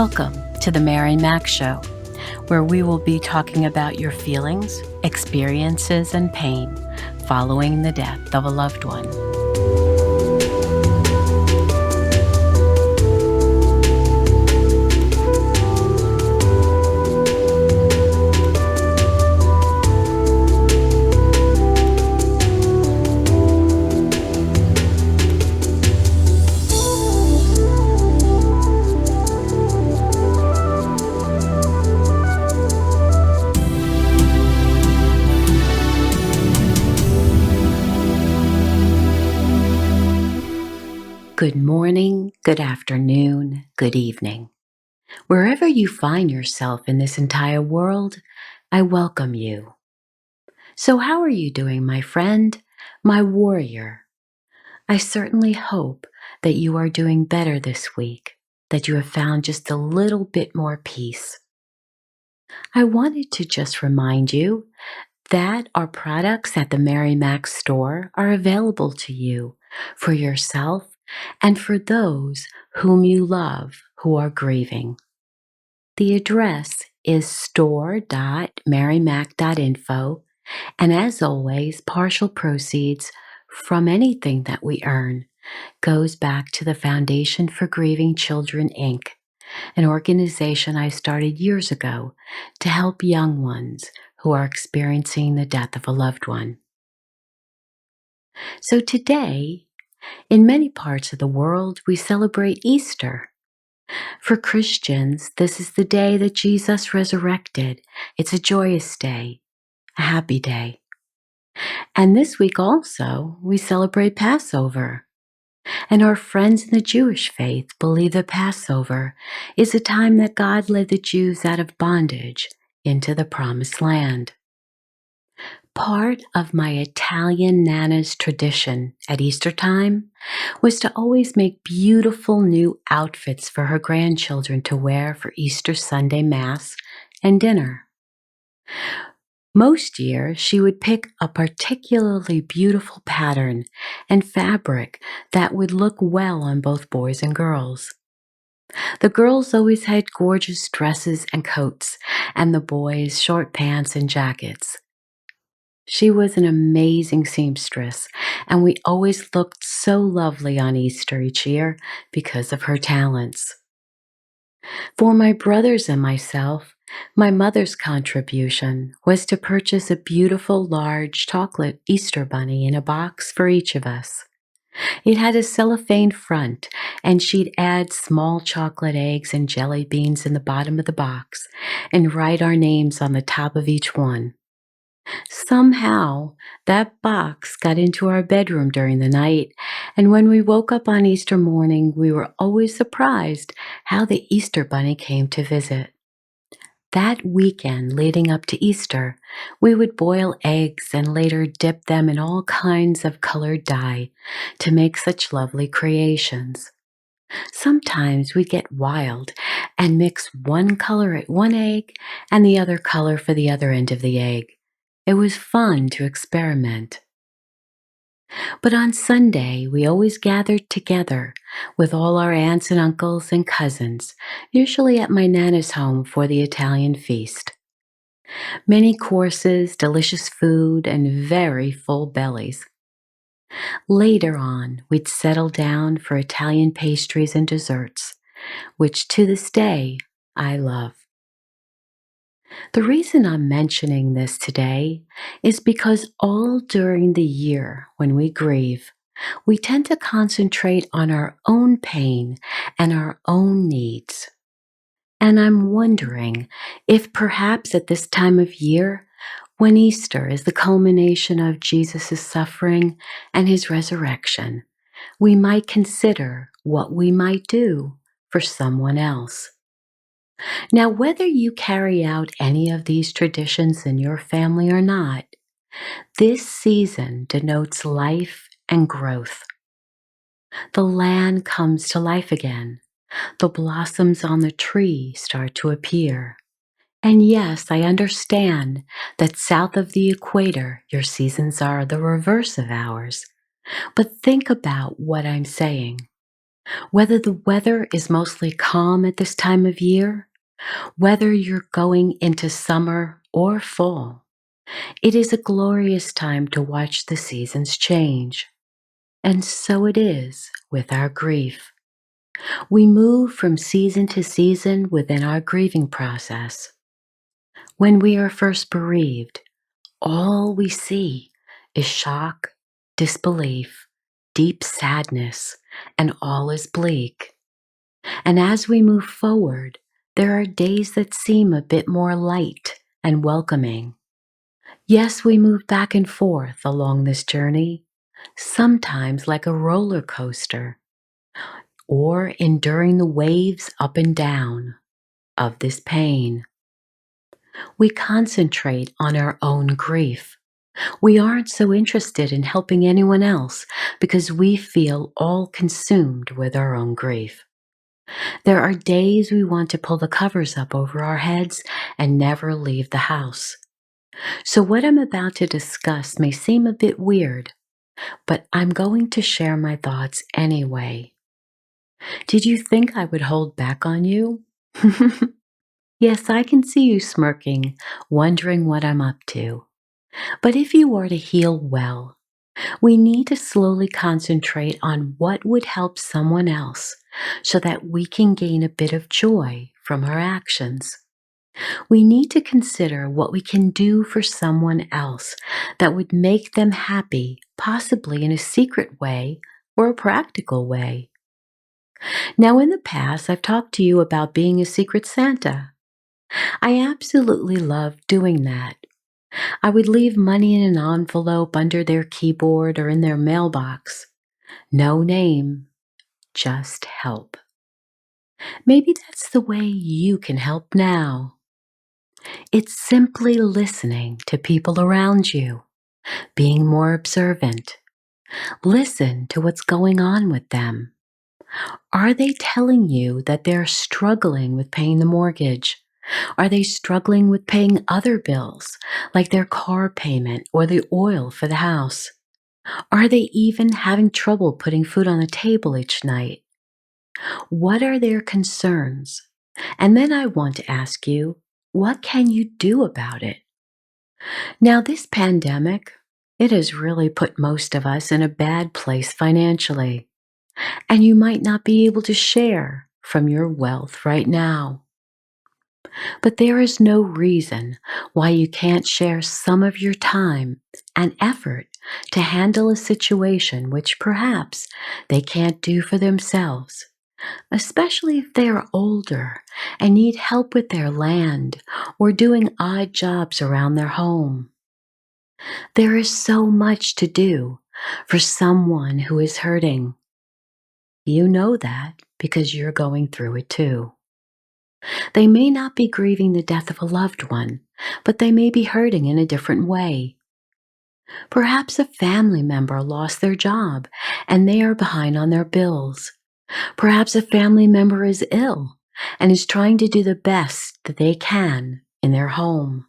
Welcome to the Mary Mac Show, where we will be talking about your feelings, experiences, and pain following the death of a loved one. Good morning, good afternoon, good evening. Wherever you find yourself in this entire world, I welcome you. So how are you doing, my friend, my warrior? I certainly hope that you are doing better this week, that you have found just a little bit more peace. I wanted to just remind you that our products at the Mary Mac store are available to you for yourself and for those whom you love who are grieving. The address is store.marymac.info, and as always, partial proceeds from anything that we earn goes back to the Foundation for Grieving Children, Inc., an organization I started years ago to help young ones who are experiencing the death of a loved one. So today, in many parts of the world, we celebrate Easter. For Christians, this is the day that Jesus resurrected. It's a joyous day, a happy day. And this week also, we celebrate Passover. And our friends in the Jewish faith believe that Passover is a time that God led the Jews out of bondage into the Promised Land. Part of my Italian Nana's tradition at Easter time was to always make beautiful new outfits for her grandchildren to wear for Easter Sunday Mass and dinner. Most years, she would pick a particularly beautiful pattern and fabric that would look well on both boys and girls. The girls always had gorgeous dresses and coats, and the boys short pants and jackets. She was an amazing seamstress, and we always looked so lovely on Easter each year because of her talents. For my brothers and myself, my mother's contribution was to purchase a beautiful large chocolate Easter bunny in a box for each of us. It had a cellophane front, and she'd add small chocolate eggs and jelly beans in the bottom of the box and write our names on the top of each one. Somehow, that box got into our bedroom during the night, and when we woke up on Easter morning, we were always surprised how the Easter Bunny came to visit. That weekend leading up to Easter, we would boil eggs and later dip them in all kinds of colored dye to make such lovely creations. Sometimes we'd get wild and mix one color at one egg and the other color for the other end of the egg. It was fun to experiment. But on Sunday, we always gathered together with all our aunts and uncles and cousins, usually at my Nana's home for the Italian feast. Many courses, delicious food, and very full bellies. Later on, we'd settle down for Italian pastries and desserts, which to this day I love. The reason I'm mentioning this today is because all during the year when we grieve, we tend to concentrate on our own pain and our own needs. And I'm wondering if perhaps at this time of year, when Easter is the culmination of Jesus' suffering and his resurrection, we might consider what we might do for someone else. Now, whether you carry out any of these traditions in your family or not, this season denotes life and growth. The land comes to life again. The blossoms on the tree start to appear. And yes, I understand that south of the equator, your seasons are the reverse of ours. But think about what I'm saying. Whether the weather is mostly calm at this time of year, whether you're going into summer or fall, it is a glorious time to watch the seasons change. And so it is with our grief. We move from season to season within our grieving process. When we are first bereaved, all we see is shock, disbelief, deep sadness, and all is bleak. And as we move forward, there are days that seem a bit more light and welcoming. Yes, we move back and forth along this journey, sometimes like a roller coaster, or enduring the waves up and down of this pain. We concentrate on our own grief. We aren't so interested in helping anyone else because we feel all consumed with our own grief. There are days we want to pull the covers up over our heads and never leave the house. So, what I'm about to discuss may seem a bit weird, but I'm going to share my thoughts anyway. Did you think I would hold back on you? Yes, I can see you smirking, wondering what I'm up to. But if you are to heal well, we need to slowly concentrate on what would help someone else so that we can gain a bit of joy from our actions. We need to consider what we can do for someone else that would make them happy, possibly in a secret way or a practical way. Now, in the past, I've talked to you about being a secret Santa. I absolutely loved doing that. I would leave money in an envelope under their keyboard or in their mailbox. No name, just help. Maybe that's the way you can help now. It's simply listening to people around you, being more observant. Listen to what's going on with them. Are they telling you that they're struggling with paying the mortgage? Are they struggling with paying other bills, like their car payment or the oil for the house? Are they even having trouble putting food on the table each night? What are their concerns? And then I want to ask you, what can you do about it? Now, this pandemic, it has really put most of us in a bad place financially, and you might not be able to share from your wealth right now. But there is no reason why you can't share some of your time and effort to handle a situation which perhaps they can't do for themselves, especially if they are older and need help with their land or doing odd jobs around their home. There is so much to do for someone who is hurting. You know that because you're going through it too. They may not be grieving the death of a loved one, but they may be hurting in a different way. Perhaps a family member lost their job and they are behind on their bills. Perhaps a family member is ill and is trying to do the best that they can in their home.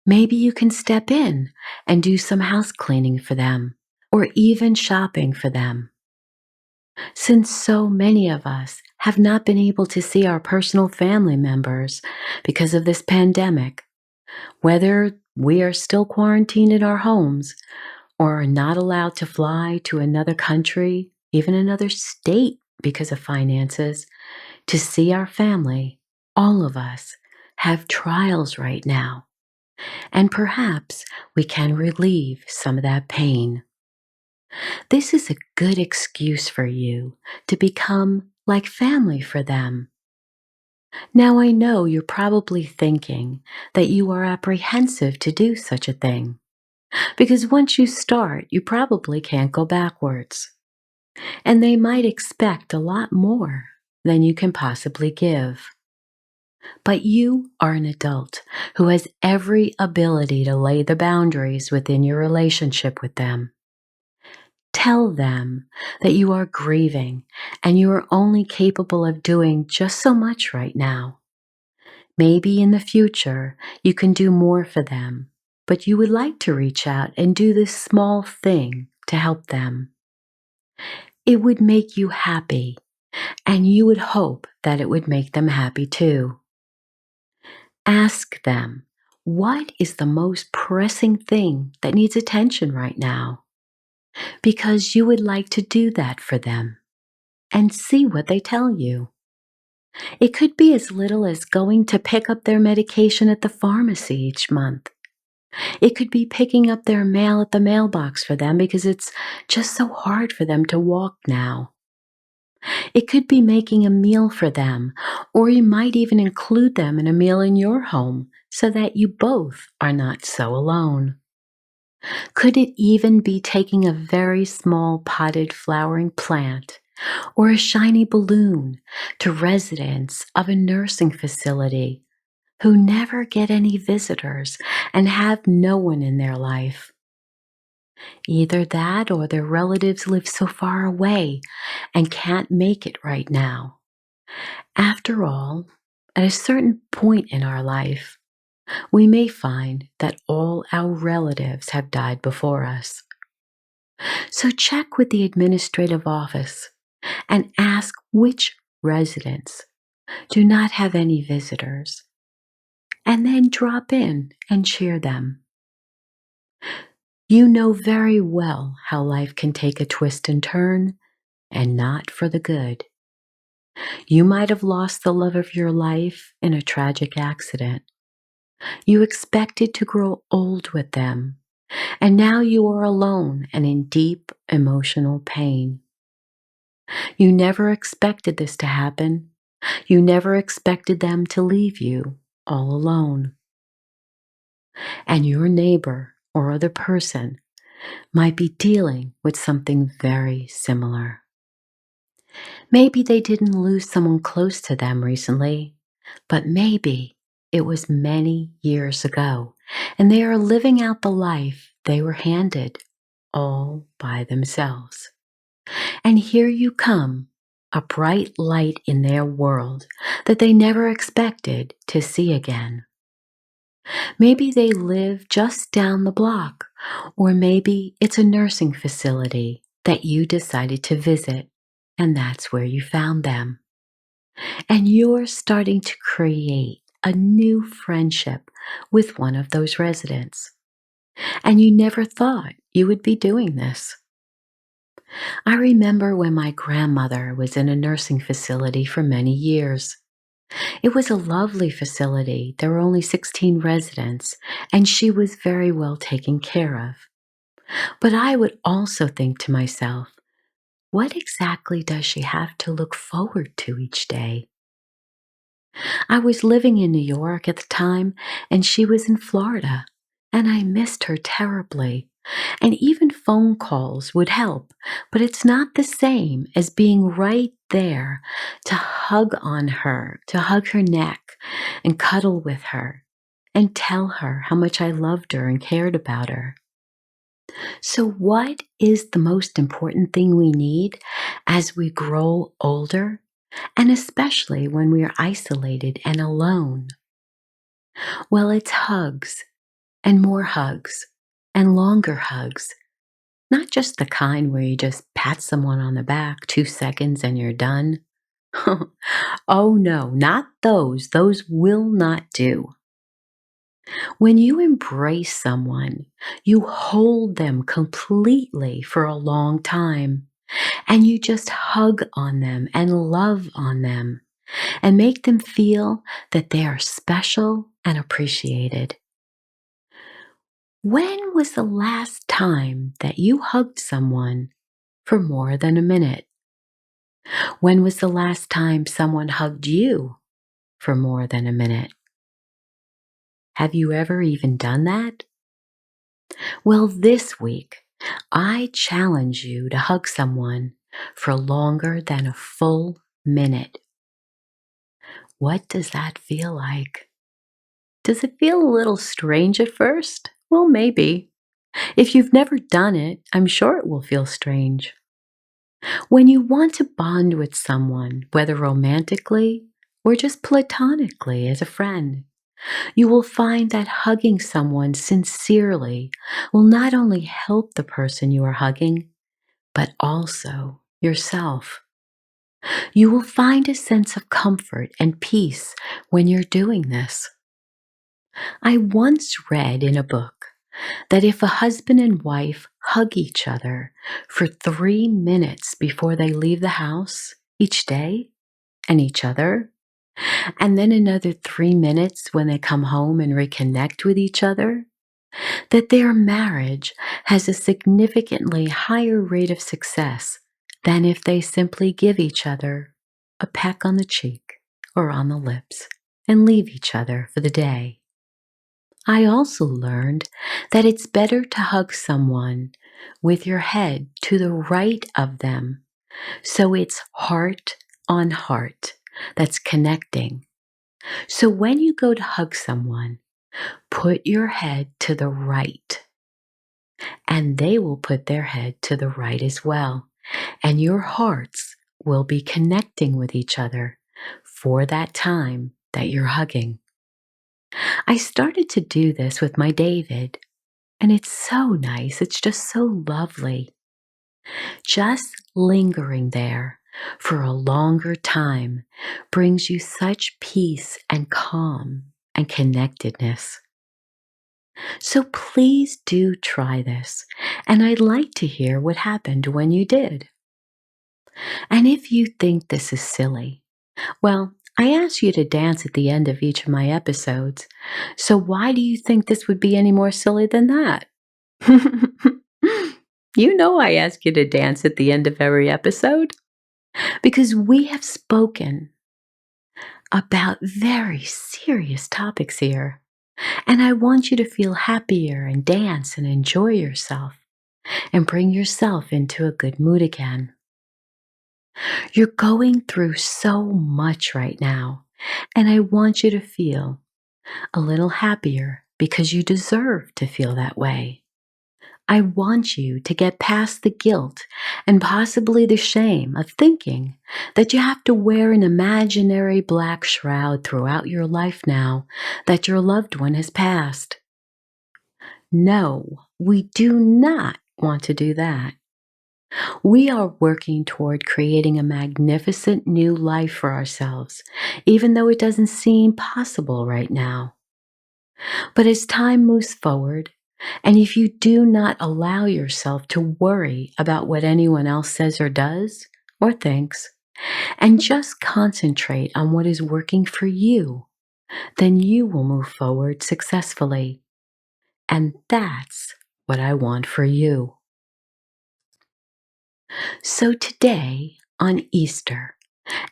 Maybe you can step in and do some house cleaning for them, or even shopping for them. Since so many of us have not been able to see our personal family members because of this pandemic, whether we are still quarantined in our homes or are not allowed to fly to another country, even another state because of finances, to see our family, all of us have trials right now. And perhaps we can relieve some of that pain. This is a good excuse for you to become like family for them. Now I know you're probably thinking that you are apprehensive to do such a thing, because once you start, you probably can't go backwards. And they might expect a lot more than you can possibly give. But you are an adult who has every ability to lay the boundaries within your relationship with them. Tell them that you are grieving and you are only capable of doing just so much right now. Maybe in the future you can do more for them, but you would like to reach out and do this small thing to help them. It would make you happy, and you would hope that it would make them happy too. Ask them, what is the most pressing thing that needs attention right now? Because you would like to do that for them and see what they tell you. It could be as little as going to pick up their medication at the pharmacy each month. It could be picking up their mail at the mailbox for them because it's just so hard for them to walk now. It could be making a meal for them, or you might even include them in a meal in your home so that you both are not so alone. Could it even be taking a very small potted flowering plant or a shiny balloon to residents of a nursing facility who never get any visitors and have no one in their life? Either that or their relatives live so far away and can't make it right now. After all, at a certain point in our life, we may find that all our relatives have died before us. So check with the administrative office and ask which residents do not have any visitors, and then drop in and cheer them. You know very well how life can take a twist and turn, and not for the good. You might have lost the love of your life in a tragic accident. You expected to grow old with them, and now you are alone and in deep emotional pain. You never expected this to happen. You never expected them to leave you all alone. And your neighbor or other person might be dealing with something very similar. Maybe they didn't lose someone close to them recently, but maybe it was many years ago, and they are living out the life they were handed all by themselves. And here you come, a bright light in their world that they never expected to see again. Maybe they live just down the block, or maybe it's a nursing facility that you decided to visit, and that's where you found them. And you're starting to create a new friendship with one of those residents. And you never thought you would be doing this. I remember when my grandmother was in a nursing facility for many years. It was a lovely facility. There were only 16 residents, and she was very well taken care of. But I would also think to myself, what exactly does she have to look forward to each day? I was living in New York at the time, and she was in Florida, and I missed her terribly. And even phone calls would help, but it's not the same as being right there to hug on her, to hug her neck and cuddle with her and tell her how much I loved her and cared about her. So, what is the most important thing we need as we grow older, and especially when we are isolated and alone? Well, it's hugs and more hugs and longer hugs. Not just the kind where you just pat someone on the back 2 seconds and you're done. Oh no, not those. Those will not do. When you embrace someone, you hold them completely for a long time, and you just hug on them and love on them and make them feel that they are special and appreciated. When was the last time that you hugged someone for more than a minute? When was the last time someone hugged you for more than a minute? Have you ever even done that? Well, this week, I challenge you to hug someone for longer than a full minute. What does that feel like? Does it feel a little strange at first? Well, maybe. If you've never done it, I'm sure it will feel strange. When you want to bond with someone, whether romantically or just platonically as a friend, you will find that hugging someone sincerely will not only help the person you are hugging, but also yourself. You will find a sense of comfort and peace when you're doing this. I once read in a book that if a husband and wife hug each other for 3 minutes before they leave the house each day and each other, and then another 3 minutes when they come home and reconnect with each other, that their marriage has a significantly higher rate of success than if they simply give each other a peck on the cheek or on the lips and leave each other for the day. I also learned that it's better to hug someone with your head to the right of them, so it's heart on heart that's connecting. So when you go to hug someone, put your head to the right, and they will put their head to the right as well, and your hearts will be connecting with each other for that time that you're hugging. I started to do this with my David, and it's so nice. It's just so lovely. Just lingering there for a longer time brings you such peace and calm and connectedness. So please do try this, and I'd like to hear what happened when you did. And if you think this is silly, well, I ask you to dance at the end of each of my episodes, so why do you think this would be any more silly than that? You know I ask you to dance at the end of every episode because we have spoken about very serious topics here, and I want you to feel happier and dance and enjoy yourself and bring yourself into a good mood again. You're going through so much right now, and I want you to feel a little happier because you deserve to feel that way. I want you to get past the guilt and possibly the shame of thinking that you have to wear an imaginary black shroud throughout your life now that your loved one has passed. No, we do not want to do that. We are working toward creating a magnificent new life for ourselves, even though it doesn't seem possible right now. But as time moves forward, and if you do not allow yourself to worry about what anyone else says or does or thinks, and just concentrate on what is working for you, then you will move forward successfully. And that's what I want for you. So today, on Easter,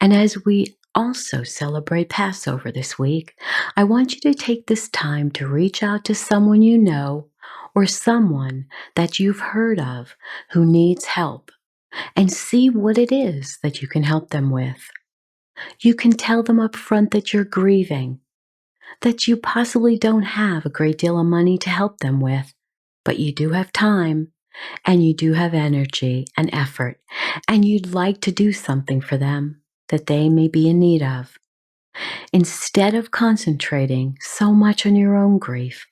and as we also celebrate Passover this week, I want you to take this time to reach out to someone you know or someone that you've heard of who needs help and see what it is that you can help them with. You can tell them up front that you're grieving, that you possibly don't have a great deal of money to help them with, but you do have time and you do have energy and effort, and you'd like to do something for them that they may be in need of. Instead of concentrating so much on your own grief,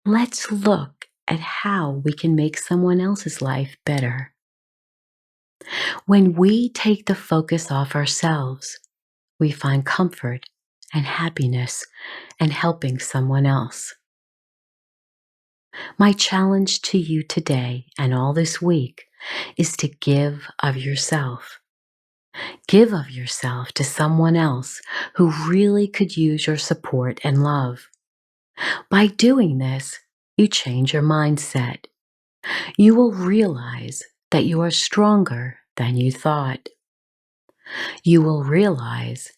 let's look at how we can make someone else's life better. When we take the focus off ourselves, we find comfort and happiness in helping someone else. My challenge to you today and all this week is to give of yourself. Give of yourself to someone else who really could use your support and love. By doing this, you change your mindset. You will realize that you are stronger than you thought. You will realize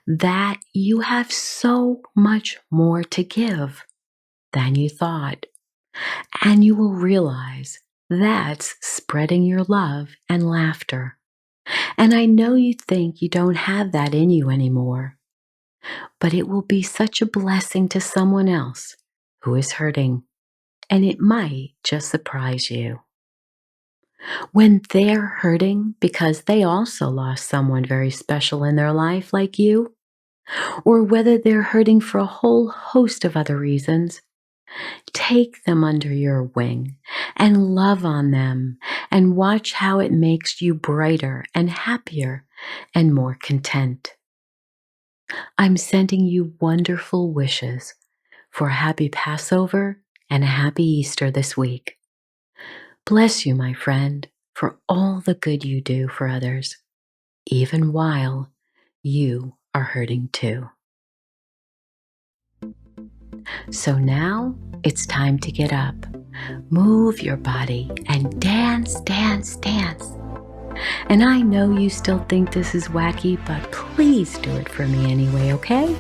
that you have so much more to give than you thought. And you will realize that's spreading your love and laughter. And I know you think you don't have that in you anymore, but it will be such a blessing to someone else who is hurting, and it might just surprise you. When they're hurting because they also lost someone very special in their life like you, or whether they're hurting for a whole host of other reasons, take them under your wing and love on them and watch how it makes you brighter and happier and more content. I'm sending you wonderful wishes for a happy Passover and a happy Easter this week. Bless you, my friend, for all the good you do for others, even while you are hurting too. So now it's time to get up, move your body, and dance, dance, dance. And I know you still think this is wacky, but please do it for me anyway, okay?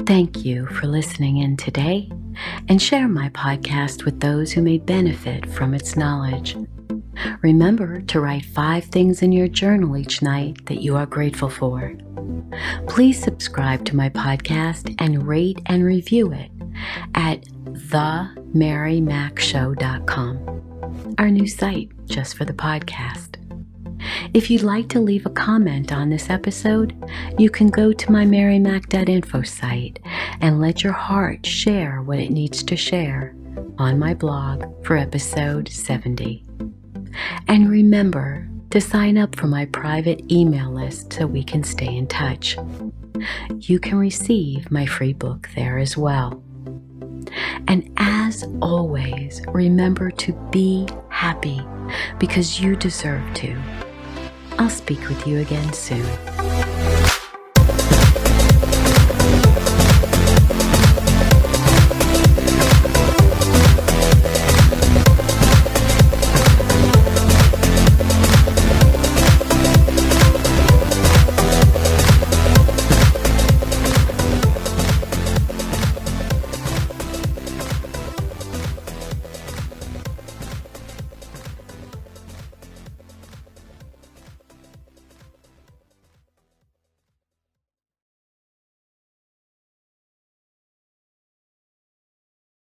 Thank you for listening in today, and share my podcast with those who may benefit from its knowledge. Remember to write 5 things in your journal each night that you are grateful for. Please subscribe to my podcast and rate and review it at themarymacshow.com, our new site just for the podcast. If you'd like to leave a comment on this episode, you can go to my marymac.info site and let your heart share what it needs to share on my blog for episode 70. And remember to sign up for my private email list so we can stay in touch. You can receive my free book there as well. And as always, remember to be happy because you deserve to. I'll speak with you again soon.